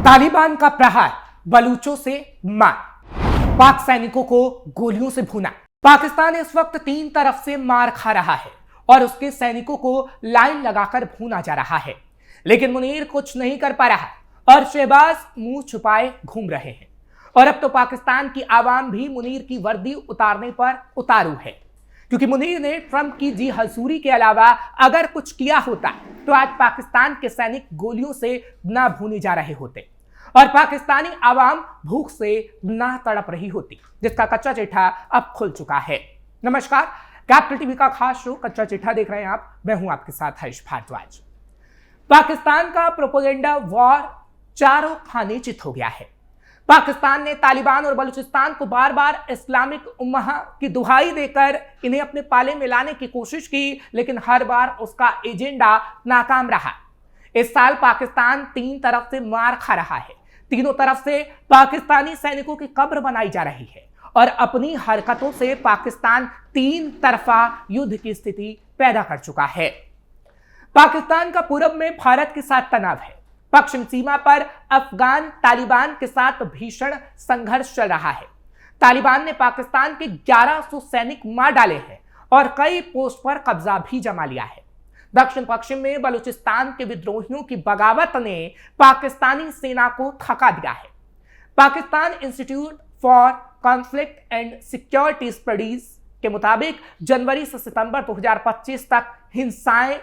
तालिबान का प्रहार, बलूचों से मार, पाक सैनिकों को गोलियों से भूना। पाकिस्तान इस वक्त तीन तरफ से मार खा रहा है और उसके सैनिकों को लाइन लगाकर भूना जा रहा है, लेकिन मुनीर कुछ नहीं कर पा रहा और शहबाज मुंह छुपाए घूम रहे हैं। और अब तो पाकिस्तान की आवाम भी मुनीर की वर्दी उतारने पर उतारू है, क्योंकि मुनीर ने ट्रंप की जी हजूरी के अलावा अगर कुछ किया होता तो आज पाकिस्तान के सैनिक गोलियों से ना भूने जा रहे होते और पाकिस्तानी आवाम भूख से ना तड़प रही होती, जिसका कच्चा चिट्ठा अब खुल चुका है। नमस्कार, कैपिटल टीवी का खास शो कच्चा चिट्ठा देख रहे हैं आप। मैं हूं आपके साथ हर्ष भारद्वाज। पाकिस्तान का प्रोपेगेंडा वॉर चारों खाने चित हो गया है। पाकिस्तान ने तालिबान और बलूचिस्तान को बार बार इस्लामिक उम्मा की दुहाई देकर इन्हें अपने पाले में लाने की कोशिश की, लेकिन हर बार उसका एजेंडा नाकाम रहा। इस साल पाकिस्तान तीन तरफ से मार खा रहा है। तीनों तरफ से पाकिस्तानी सैनिकों की कब्र बनाई जा रही है और अपनी हरकतों से पाकिस्तान तीन तरफा युद्ध की स्थिति पैदा कर चुका है। पाकिस्तान का पूरब में भारत के साथ तनाव है। पश्चिम सीमा पर अफगान तालिबान के साथ भीषण संघर्ष चल रहा है। तालिबान ने पाकिस्तान के 1100 सैनिक मार डाले हैं और कई पोस्ट पर कब्जा भी जमा लिया है। दक्षिण पश्चिम में बलूचिस्तान के विद्रोहियों की बगावत ने पाकिस्तानी सेना को थका दिया है। Pakistan institute for conflict and security studies के मुताबिक जनवरी से सितंबर 2025 तक हिंसाएं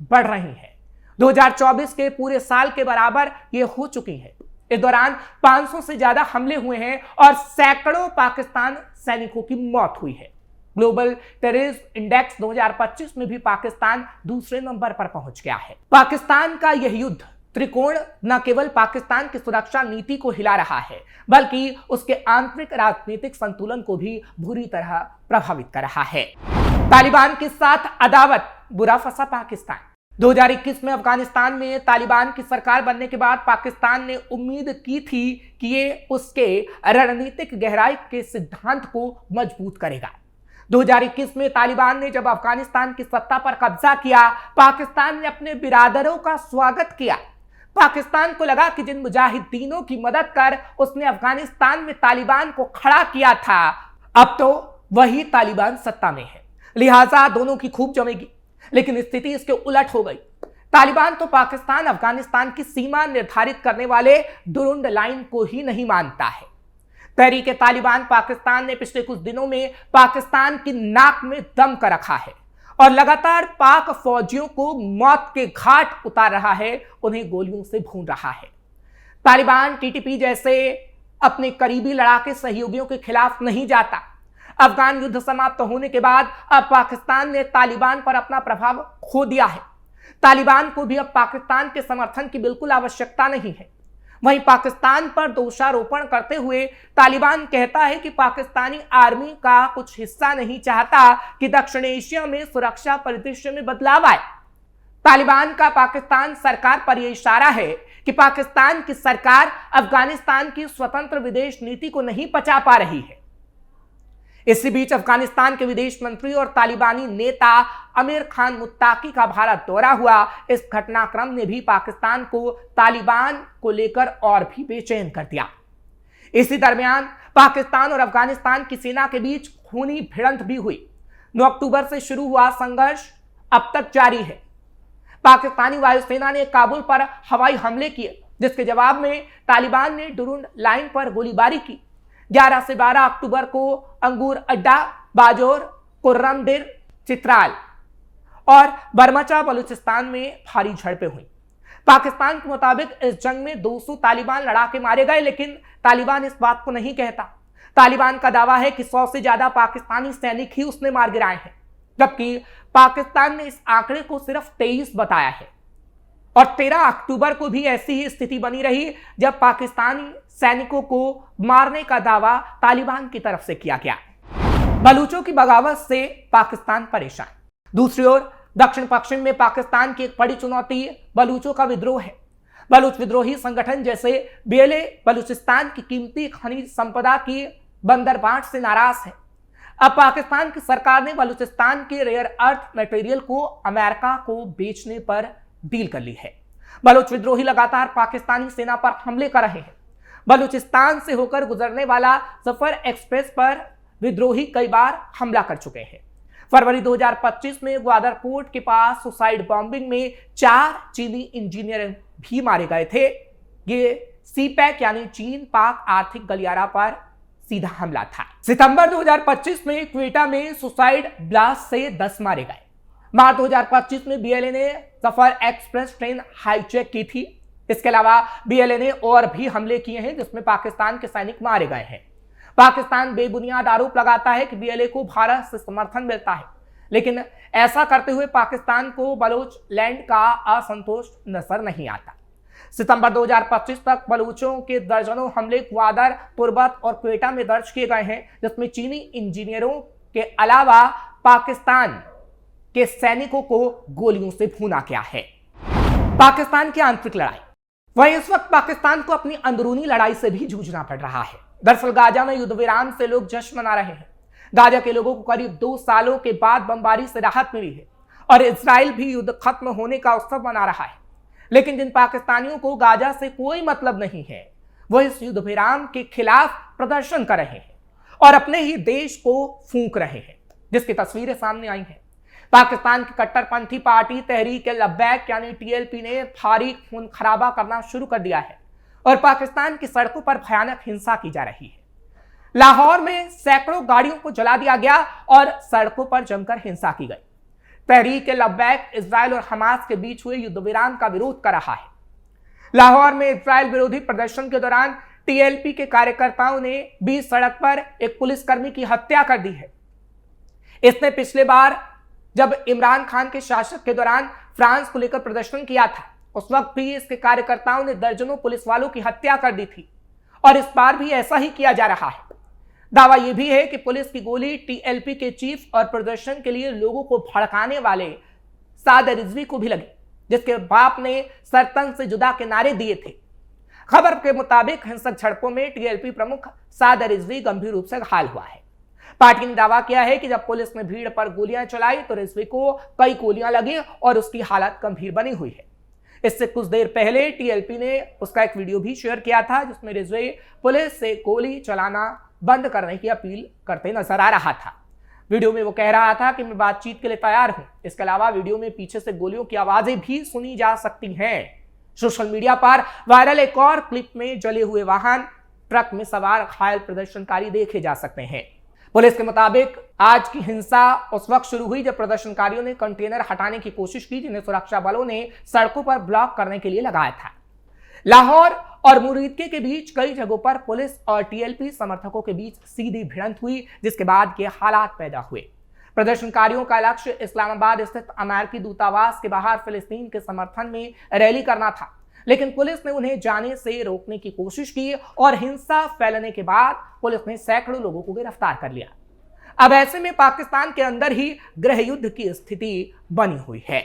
बढ़ रही हैं। 2024 के पूरे साल के बराबर ये हो चुकी है। इस दौरान 500 से ज्यादा हमले हुए हैं और सैकड़ों पाकिस्तान सैनिकों की मौत हुई है। ग्लोबल टेररिज्म इंडेक्स 2025 में भी पाकिस्तान दूसरे नंबर पर पहुंच गया है। पाकिस्तान का यह युद्ध त्रिकोण न केवल पाकिस्तान की सुरक्षा नीति को हिला रहा है, बल्कि उसके आंतरिक राजनीतिक संतुलन को भी बुरी तरह प्रभावित कर रहा है। तालिबान के साथ अदावत, बुरा फंसा पाकिस्तान। 2021 में अफगानिस्तान में तालिबान की सरकार बनने के बाद पाकिस्तान ने उम्मीद की थी कि ये उसके रणनीतिक गहराई के सिद्धांत को मजबूत करेगा। 2021 में तालिबान ने जब अफगानिस्तान की सत्ता पर कब्जा किया, पाकिस्तान ने अपने बिरादरों का स्वागत किया। पाकिस्तान को लगा कि जिन मुजाहिदीनों की मदद कर उसने अफगानिस्तान में तालिबान को खड़ा किया था, अब तो वही तालिबान सत्ता में है, लिहाजा दोनों की खूब जमेगी। लेकिन स्थिति इसके उलट हो गई। तालिबान तो पाकिस्तान अफगानिस्तान की सीमा निर्धारित करने वाले डुरुंड लाइन को ही नहीं मानता है। तहरीके तालिबान पाकिस्तान ने पिछले कुछ दिनों में पाकिस्तान की नाक में दम कर रखा है और लगातार पाक फौजियों को मौत के घाट उतार रहा है, उन्हें गोलियों से भून रहा है। तालिबान टीटीपी जैसे अपने करीबी लड़ाके सहयोगियों के खिलाफ नहीं जाता। अफगान युद्ध समाप्त होने के बाद अब पाकिस्तान ने तालिबान पर अपना प्रभाव खो दिया है। तालिबान को भी अब पाकिस्तान के समर्थन की बिल्कुल आवश्यकता नहीं है। वहीं पाकिस्तान पर दोषारोपण करते हुए तालिबान कहता है कि पाकिस्तानी आर्मी का कुछ हिस्सा नहीं चाहता कि दक्षिण एशिया में सुरक्षा परिदृश्य में बदलाव आए। तालिबान का पाकिस्तान सरकार पर यह इशारा है कि पाकिस्तान की सरकार अफगानिस्तान की स्वतंत्र विदेश नीति को नहीं पचा पा रही है। इसी बीच अफगानिस्तान के विदेश मंत्री और तालिबानी नेता आमिर खान मुत्ताकी का भारत दौरा हुआ। इस घटनाक्रम ने भी पाकिस्तान को तालिबान को लेकर और भी बेचैन कर दिया। इसी दरमियान पाकिस्तान और अफगानिस्तान की सेना के बीच खूनी भिड़ंत भी हुई। 9 अक्टूबर से शुरू हुआ संघर्ष अब तक जारी है। पाकिस्तानी वायुसेना ने काबुल पर हवाई हमले किए, जिसके जवाब में तालिबान ने डुरुंड लाइन पर गोलीबारी की। 11 से 12 अक्टूबर को अंगूर अड्डा, बाजोर, कुर्रमदिर, चित्राल और बरमचा बलूचिस्तान में भारी झड़पें हुई। पाकिस्तान के मुताबिक इस जंग में 200 तालिबान लड़ाके मारे गए, लेकिन तालिबान इस बात को नहीं कहता। तालिबान का दावा है कि 100 से ज्यादा पाकिस्तानी सैनिक ही उसने मार गिराए हैं, जबकि पाकिस्तान ने इस आंकड़े को सिर्फ 23 बताया है। और 13 अक्टूबर को भी ऐसी ही स्थिति बनी रही, जब पाकिस्तानी सैनिकों को मारने का दावा तालिबान की तरफ से किया गया। बलूचों की बगावत से पाकिस्तान परेशान। दूसरी ओर दक्षिण पश्चिम में पाकिस्तान की एक बड़ी चुनौती बलूचों का विद्रोह है। बलूच विद्रोही संगठन जैसे बीएलए बलूचिस्तान की कीमती खनिज संपदा की बंदरबाट से नाराज है। अब पाकिस्तान की सरकार ने बलूचिस्तान के रेयर अर्थ मटेरियल को अमेरिका को बेचने पर डील कर ली है। बलोच विद्रोही लगातार पाकिस्तानी सेना पर हमले कर रहे हैं। बलूचिस्तान से होकर गुजरने वाला सफर एक्सप्रेस पर विद्रोही कई बार हमला कर चुके हैं। फरवरी 2025 में ग्वादर पोर्ट के पास सुसाइड बॉम्बिंग में 4 चीनी इंजीनियर भी मारे गए थे। ये सीपैक यानी चीन पाक आर्थिक गलियारा पर सीधा हमला था। सितंबर 2025 में क्वेटा में सुसाइड ब्लास्ट से 10 मारे गए। मार्च 2025 में बीएलए ने सफर एक्सप्रेस ट्रेन हाईजैक की थी। इसके अलावा बीएलए ने और भी हमले किए हैं जिसमें पाकिस्तान के सैनिक मारे गए हैं। पाकिस्तान बेबुनियाद आरोप लगाता है कि बीएलए को भारत से समर्थन मिलता है, लेकिन ऐसा करते हुए पाकिस्तान को बलोच लैंड का असंतोष नजर नहीं आता। सितंबर 2025 तक बलूचों के दर्जनों हमले ग्वादर, तुर्बत और क्वेटा में दर्ज किए गए हैं, जिसमें चीनी इंजीनियरों के अलावा पाकिस्तान के सैनिकों को गोलियों से भूना गया है। पाकिस्तान की आंतरिक लड़ाई। वहीं इस वक्त पाकिस्तान को अपनी अंदरूनी लड़ाई से भी जूझना पड़ रहा है। दरअसल गाजा में युद्ध विराम से लोग जश्न मना रहे हैं। गाजा के लोगों को करीब 2 सालों के बाद बमबारी से राहत मिली है और इजराइल भी युद्ध खत्म होने का उत्सव मना रहा है। लेकिन जिन पाकिस्तानियों को गाजा से कोई मतलब नहीं है, वो इस युद्ध विराम के खिलाफ प्रदर्शन कर रहे हैं और अपने ही देश को फूंक रहे हैं, जिसकी तस्वीरें सामने आई हैं। पाकिस्तान की कट्टरपंथी पार्टी तहरीक लब्बैक यानी टीएलपी ने भारी खून खराबा करना शुरू कर दिया है और पाकिस्तान की सड़कों पर भयानक हिंसा की जा रही है। लाहौर में सैकड़ों गाड़ियों को जला दिया गया और सड़कों पर जमकर हिंसा की गई। तहरीक लब्बैक इजराइल और हमास के बीच हुए युद्ध विराम का विरोध कर रहा है। लाहौर में इजराइल विरोधी प्रदर्शन के दौरान टीएलपी के कार्यकर्ताओं ने बीच सड़क पर एक पुलिसकर्मी की हत्या कर दी है। इसने पिछले बार जब इमरान खान के शासक के दौरान फ्रांस को लेकर प्रदर्शन किया था, उस वक्त भी इसके कार्यकर्ताओं ने दर्जनों पुलिस वालों की हत्या कर दी थी और इस बार भी ऐसा ही किया जा रहा है। दावा यह भी है कि पुलिस की गोली टीएलपी के चीफ और प्रदर्शन के लिए लोगों को भड़काने वाले साद रिजवी को भी लगी, जिसके बाप ने सरतन से जुदा के नारे दिए थे। खबर के मुताबिक हिंसक झड़पों में टीएलपी प्रमुख साद रिजवी गंभीर रूप से घायल हुआ है। पार्टी ने दावा किया है कि जब पुलिस ने भीड़ पर गोलियां चलाई तो रिजवी को कई गोलियां लगी और उसकी हालत गंभीर बनी हुई है। इससे कुछ देर पहले टीएलपी ने उसका एक वीडियो भी शेयर किया था, जिसमें रिजवी पुलिस से गोली चलाना बंद करने की अपील करते नजर आ रहा था। वीडियो में वो कह रहा था कि मैं बातचीत के लिए तैयार हूं। इसके अलावा वीडियो में पीछे से गोलियों की आवाजें भी सुनी जा सकती हैं। सोशल मीडिया पर वायरल एक और क्लिप में जले हुए वाहन, ट्रक में सवार घायल प्रदर्शनकारी देखे जा सकते हैं। पुलिस के मुताबिक आज की हिंसा उस वक्त शुरू हुई जब प्रदर्शनकारियों ने कंटेनर हटाने की कोशिश की, जिन्हें सुरक्षा बलों ने सड़कों पर ब्लॉक करने के लिए लगाया था। लाहौर और मुरीदके के बीच कई जगहों पर पुलिस और टीएलपी समर्थकों के बीच सीधी भिड़ंत हुई, जिसके बाद ये हालात पैदा हुए। प्रदर्शनकारियों का लक्ष्य इस्लामाबाद स्थित अमेरिकी दूतावास के बाहर फिलिस्तीन के समर्थन में रैली करना था, लेकिन पुलिस ने उन्हें जाने से रोकने की कोशिश की और हिंसा फैलने के बाद पुलिस ने सैकड़ों लोगों को गिरफ्तार कर लिया। अब ऐसे में पाकिस्तान के अंदर ही गृह युद्ध की स्थिति बनी हुई है।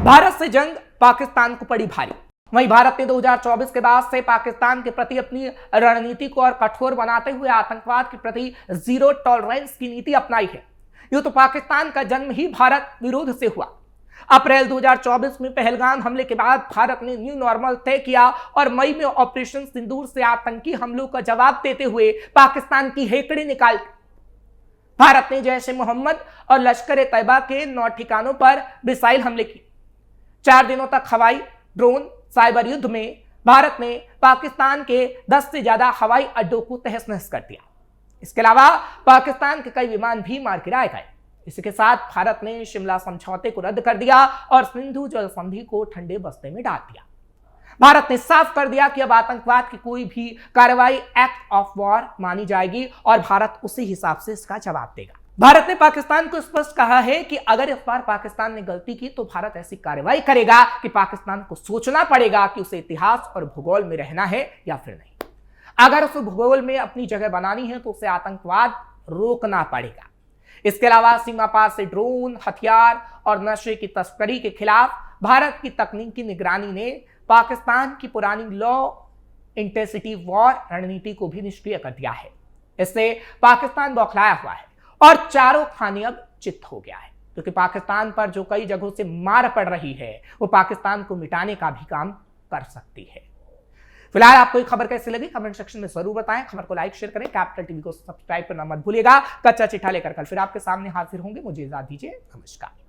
भारत से जंग पाकिस्तान को पड़ी भारी। वहीं भारत ने 2024 के बाद से पाकिस्तान के प्रति अपनी रणनीति को और कठोर बनाते हुए आतंकवाद के प्रति जीरो टॉलरेंस की नीति अपनाई है। यूं तो पाकिस्तान का जन्म ही भारत विरोध से हुआ। अप्रैल 2024 में पहलगाम हमले के बाद भारत ने न्यू नॉर्मल तय किया और मई में ऑपरेशन सिंदूर से आतंकी हमलों का जवाब देते हुए पाकिस्तान की हेकड़ी निकाल दी। भारत ने जैश ए मोहम्मद और लश्कर ए तैयबा के 9 ठिकानों पर मिसाइल हमले किए। 4 दिनों तक हवाई, ड्रोन, साइबर युद्ध में भारत ने पाकिस्तान के 10 से ज्यादा हवाई अड्डों को तहस नहस कर दिया। इसके अलावा पाकिस्तान के कई विमान भी मार गिराए गए। इसके साथ भारत ने शिमला समझौते को रद्द कर दिया और सिंधु जल संधि को ठंडे बस्ते में डाल दिया। भारत ने साफ कर दिया कि अब आतंकवाद की कोई भी कार्रवाई एक्ट ऑफ वॉर मानी जाएगी और भारत उसी हिसाब से इसका जवाब देगा। भारत ने पाकिस्तान को स्पष्ट कहा है कि अगर इस बार पाकिस्तान ने गलती की तो भारत ऐसी कार्रवाई करेगा कि पाकिस्तान को सोचना पड़ेगा कि उसे इतिहास और भूगोल में रहना है या फिर नहीं। अगर उसे भूगोल में अपनी जगह बनानी है तो उसे आतंकवाद रोकना पड़ेगा। इसके अलावा सीमा पार से ड्रोन, हथियार और नशे की तस्करी के खिलाफ भारत की तकनीकी निगरानी ने पाकिस्तान की पुरानी लो इंटेंसिटी वॉर रणनीति को भी निष्क्रिय कर दिया है। इससे पाकिस्तान बौखलाया हुआ है और चारों खाने अब चित हो गया है। क्योंकि पाकिस्तान पर जो कई जगहों से मार पड़ रही है वो पाकिस्तान को मिटाने का भी काम कर सकती है। फिलहाल आपको ये खबर कैसी लगी कमेंट सेक्शन में जरूर बताएं। खबर को लाइक शेयर करें, कैपिटल टीवी को सब्सक्राइब करना मत भूलिएगा। कच्चा चिट्ठा लेकर कल फिर आपके सामने हाजिर होंगे। मुझे इजाजत दीजिए, नमस्कार।